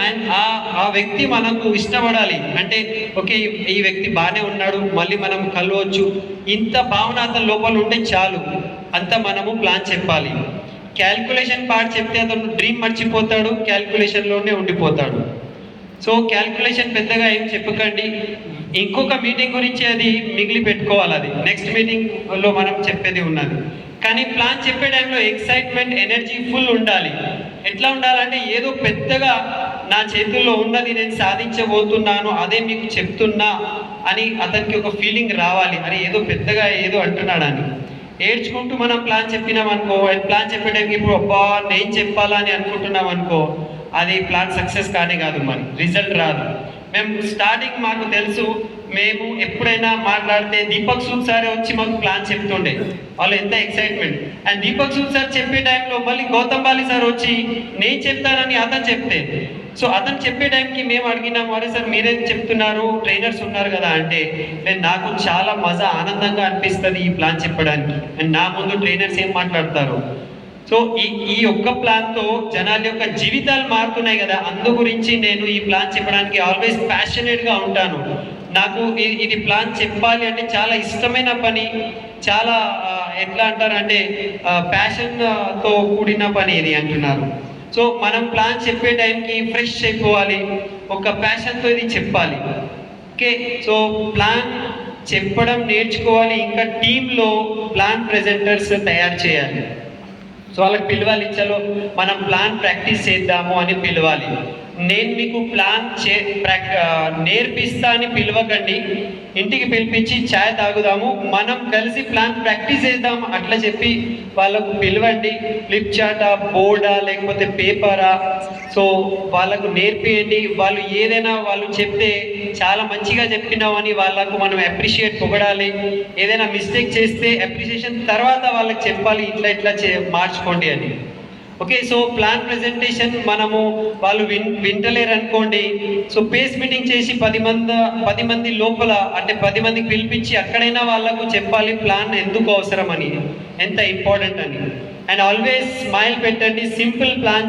And ఆ వ్యక్తి మనకు ఇష్టపడాలి. అంటే ఓకే, ఈ వ్యక్తి బాగానే ఉన్నాడు, మళ్ళీ మనం కలవచ్చు, ఇంత భావన అతని లోపల ఉంటే చాలు. అంత మనము ప్లాన్ చెప్పాలి. క్యాల్కులేషన్ పార్ట్ చెప్తే అతను డ్రీమ్ మర్చిపోతాడు, క్యాల్కులేషన్లోనే ఉండిపోతాడు. సో క్యాల్కులేషన్ పెద్దగా ఏం చెప్పకండి. ఇంకొక మీటింగ్ గురించి అది మిగిలి పెట్టుకోవాలి, అది నెక్స్ట్ మీటింగ్లో మనం చెప్పేది ఉన్నది. కానీ ప్లాన్ చెప్పే టైంలో ఎక్సైట్మెంట్, ఎనర్జీ ఫుల్ ఉండాలి. ఎట్లా ఉండాలంటే ఏదో పెద్దగా నా చేతుల్లో ఉన్నది నేను సాధించబోతున్నాను, అదే మీకు చెప్తున్నా అని అతనికి ఒక ఫీలింగ్ రావాలి. అరే ఏదో పెద్దగా ఏదో అంటున్నాడని. ఏడ్చుకుంటూ మనం ప్లాన్ చెప్పినాం అనుకో, ప్లాన్ చెప్పేటానికి ఇప్పుడు అబ్బా నేను చెప్పాలా అని అనుకుంటున్నాం అనుకో, అది ప్లాన్ సక్సెస్ కానే కాదు, మరి రిజల్ట్ రాదు. మేము స్టార్టింగ్ మాకు తెలుసు, మేము ఎప్పుడైనా మాట్లాడితే దీపక్ సూద్ సారే వచ్చి మాకు ప్లాన్ చెప్తుండే, వాళ్ళు ఎంత excitement. And Deepak Sood sir చెప్పే టైంలో మళ్ళీ గౌతమ్ బాలి సార్ వచ్చి నేను చెప్తానని అతను చెప్తే, సో అతను చెప్పే టైంకి మేము అడిగినాము, అరే సార్ మీరేం చెప్తున్నారు, ట్రైనర్స్ ఉన్నారు కదా అంటే, నేను నాకు చాలా మజా ఆనందంగా అనిపిస్తుంది ఈ ప్లాన్ చెప్పడానికి. అండ్ నా ముందు ట్రైనర్స్ ఏం మాట్లాడతారు. సో ఈ ఒక్క ప్లాన్తో జనాల యొక్క జీవితాలు మారుతున్నాయి కదా, అందు గురించి నేను ఈ ప్లాన్ చెప్పడానికి ఆల్వేస్ ప్యాషనేట్గా ఉంటాను. నాకు ఇది ప్లాన్ చెప్పాలి అంటే చాలా ఇష్టమైన పని, చాలా ఎట్లా అంటారంటే ప్యాషన్తో కూడిన పని ఇది అంటున్నారు. సో మనం ప్లాన్ చెప్పే టైంకి ఫ్రెష్ అయిపోవాలి, ఒక ప్యాషన్తో ఇది చెప్పాలి. ఓకే, సో ప్లాన్ చెప్పడం నేర్చుకోవాలి. ఇంకా టీంలో ప్లాన్ ప్రెజెంటర్స్ తయారు చేయాలి. సో వాళ్ళకి పిలవాలి, చలో మనం ప్లాన్ ప్రాక్టీస్ చేద్దాము అని పిలవాలి. నేను మీకు ప్లాన్ నేర్పిస్తా అని పిలవకండి, ఇంటికి పిలిపించి ఛాయ్ తాగుదాము, మనం కలిసి ప్లాన్ ప్రాక్టీస్ చేద్దాం అట్లా చెప్పి వాళ్ళకు పిలవండి. ఫ్లిప్ చార్టా, బోర్డా, లేకపోతే పేపరా, సో వాళ్ళకు నేర్పియండి. వాళ్ళు ఏదైనా వాళ్ళు చెప్తే చాలా మంచిగా చెప్పినామని వాళ్ళకు మనం అప్రిషియేట్ పొగడాలి. ఏదైనా మిస్టేక్ చేస్తే అప్రిషియేషన్ తర్వాత వాళ్ళకి చెప్పాలి, ఇట్లా ఇట్లా మార్చుకోండి అని. ఓకే, సో ప్లాన్ ప్రెజెంటేషన్ మనము వాళ్ళు వింటలేరు అనుకోండి, సో పేస్ మీటింగ్ చేసి 10 మంది లోపల, అంటే 10 మందికి పిలిపించి అక్కడైనా వాళ్ళకు చెప్పాలి ప్లాన్ ఎందుకు అవసరం అని, ఎంత ఇంపార్టెంట్ అని. అండ్ ఆల్వేస్ స్మైల్ పెట్టండి, సింపుల్ ప్లాన్